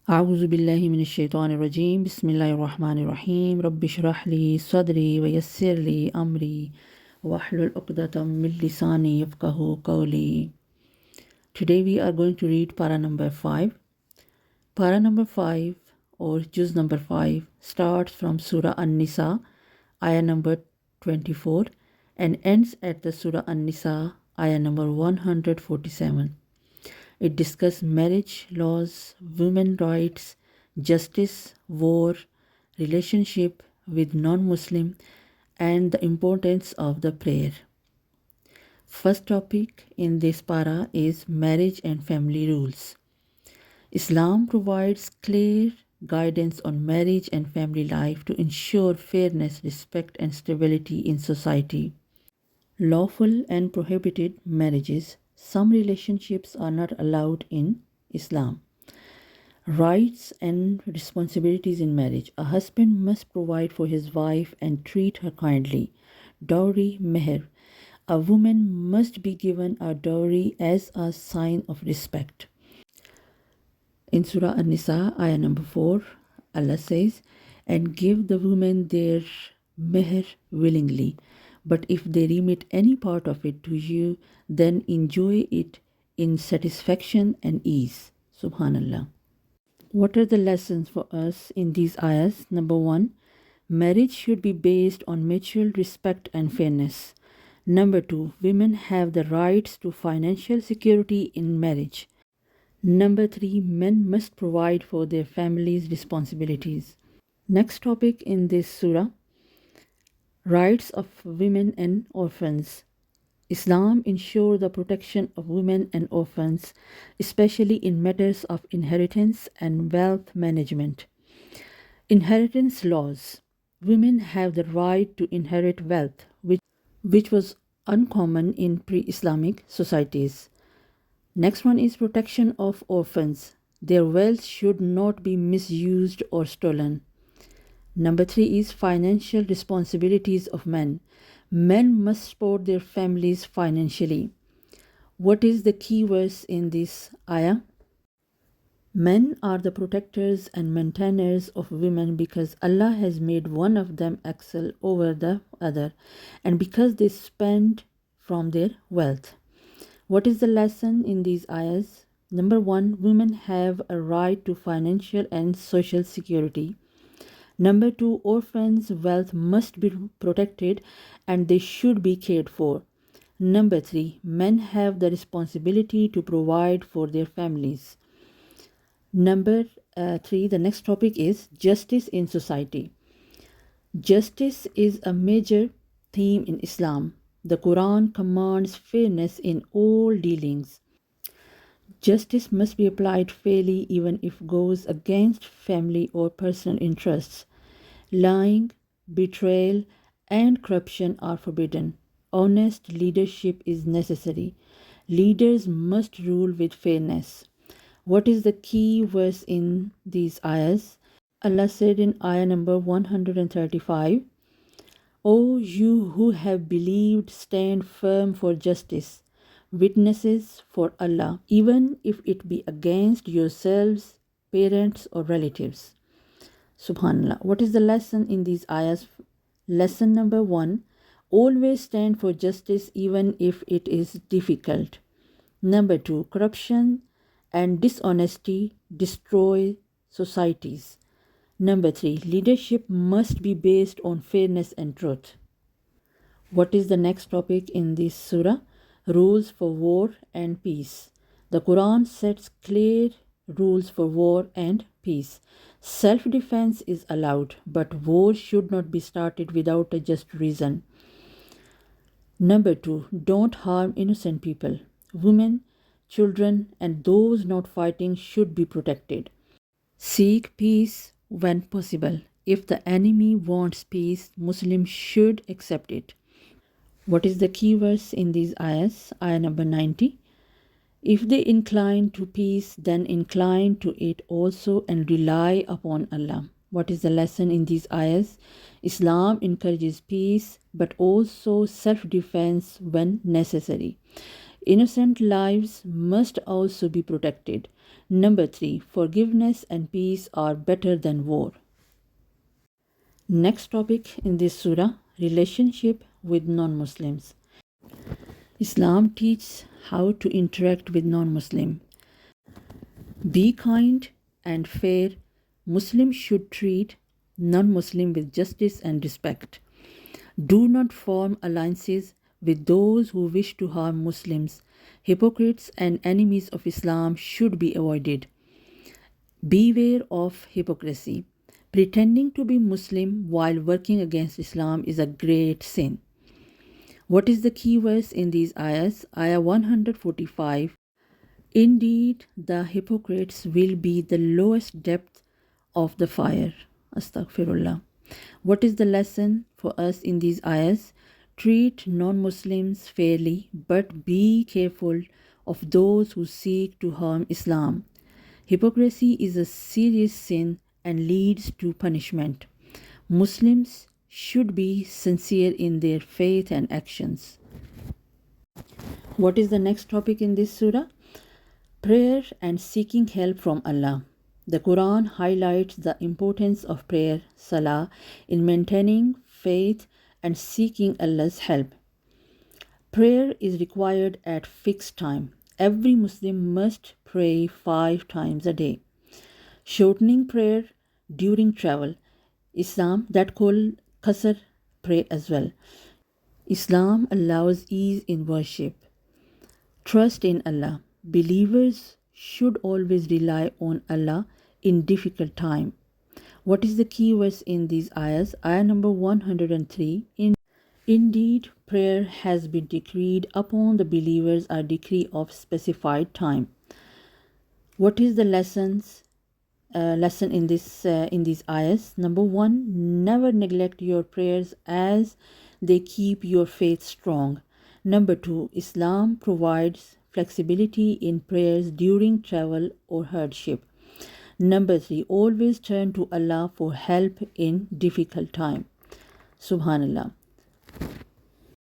أعوذ بالله من الشيطان الرجيم بسم الله الرحمن الرحيم رب اشرح لي صدري ويسر لي أمري واحلل عقدة من لساني يفقهوا قولي. Today we are going to read para number 5. Para number 5 or juz number 5 starts from Surah An-Nisa, ayah number 24 and ends at the Surah An-Nisa, ayah number 147. It discusses marriage, laws, women's rights, justice, war, relationship with non-Muslim, and the importance of the prayer. First topic in this para is marriage and family rules. Islam provides clear guidance on marriage and family life to ensure fairness, respect, and stability in society. Lawful and prohibited marriages. Some relationships are not allowed in Islam. Rights and responsibilities in marriage. A husband must provide for his wife and treat her kindly. Dowry, meher. A woman must be given a dowry as a sign of respect. In Surah An-Nisa, ayah number 4, Allah says, "And give the women their meher willingly. But if they remit any part of it to you, then enjoy it in satisfaction and ease." Subhanallah. What are the lessons for us in these ayahs? Number 1, marriage should be based on mutual respect and fairness. Number 2, women have the rights to financial security in marriage. Number 3, men must provide for their families' responsibilities. Next topic in this surah, rights of women and orphans. Islam ensures the protection of women and orphans, especially in matters of inheritance and wealth management. Inheritance laws. Women have the right to inherit wealth, which was uncommon in pre-Islamic societies. Next one is protection of orphans. Their wealth should not be misused or stolen. Number 3 is financial responsibilities of men. Men must support their families financially. What is the key verse in this ayah? Men are the protectors and maintainers of women because Allah has made one of them excel over the other and because they spend from their wealth. What is the lesson in these ayahs? Number 1, women have a right to financial and social security. Number 2, orphans' wealth must be protected and they should be cared for. Number 3, men have the responsibility to provide for their families. Number 3, the next topic is justice in society. Justice is a major theme in Islam. The Quran commands fairness in all dealings. Justice must be applied fairly even if it goes against family or personal interests. Lying, betrayal, and corruption are forbidden. Honest leadership is necessary. Leaders must rule with fairness. What is the key verse in these ayahs? Allah said in ayah number 135, "O you who have believed, stand firm for justice, witnesses for Allah, even if it be against yourselves, parents, or relatives." Subhanallah. What is the lesson in these ayahs? Lesson number 1, always stand for justice even if it is difficult. Number 2, corruption and dishonesty destroy societies. Number 3, leadership must be based on fairness and truth. What is the next topic in this surah? Rules for war and peace. The Quran sets clear rules for war and peace. Self-defense is allowed, but war should not be started without a just reason. Number 2, don't harm innocent people. Women, children, and those not fighting should be protected. Seek peace when possible. If the enemy wants peace, Muslims should accept it. What is the key verse in these ayahs? Ayah number 90. If they incline to peace, then incline to it also and rely upon Allah. What is the lesson in these ayahs? Islam encourages peace, but also self-defense when necessary. Innocent lives must also be protected. Number 3, forgiveness and peace are better than war. Next topic in this surah, relationship with non-Muslims. Islam teaches how to interact with non-Muslim. Be kind and fair. Muslims should treat non-Muslim with justice and respect. Do not form alliances with those who wish to harm Muslims. Hypocrites and enemies of Islam should be avoided. Beware of hypocrisy. Pretending to be Muslim while working against Islam is a great sin. What is the key verse in these ayahs? Ayah 145. Indeed, the hypocrites will be the lowest depth of the fire. Astaghfirullah. What is the lesson for us in these ayahs? Treat non-Muslims fairly, but be careful of those who seek to harm Islam. Hypocrisy is a serious sin and leads to punishment. Muslims should be sincere in their faith and actions. What is the next topic in this surah? Prayer and seeking help from Allah. The Quran highlights the importance of prayer, salah, in maintaining faith and seeking Allah's help. Prayer is required at fixed time. Every Muslim must pray 5 times a day. Shortening prayer during travel. Islam, that called qasr, pray as well. Islam allows ease in worship. Trust in Allah. Believers should always rely on Allah in difficult time. What is the key verse in these ayahs? Ayah number 103. Indeed, prayer has been decreed upon the believers a decree of specified time. What is the lesson in these ayahs? Number 1, never neglect your prayers as they keep your faith strong. Number 2, Islam provides flexibility in prayers during travel or hardship. Number 3, always turn to Allah for help in difficult time. Subhanallah.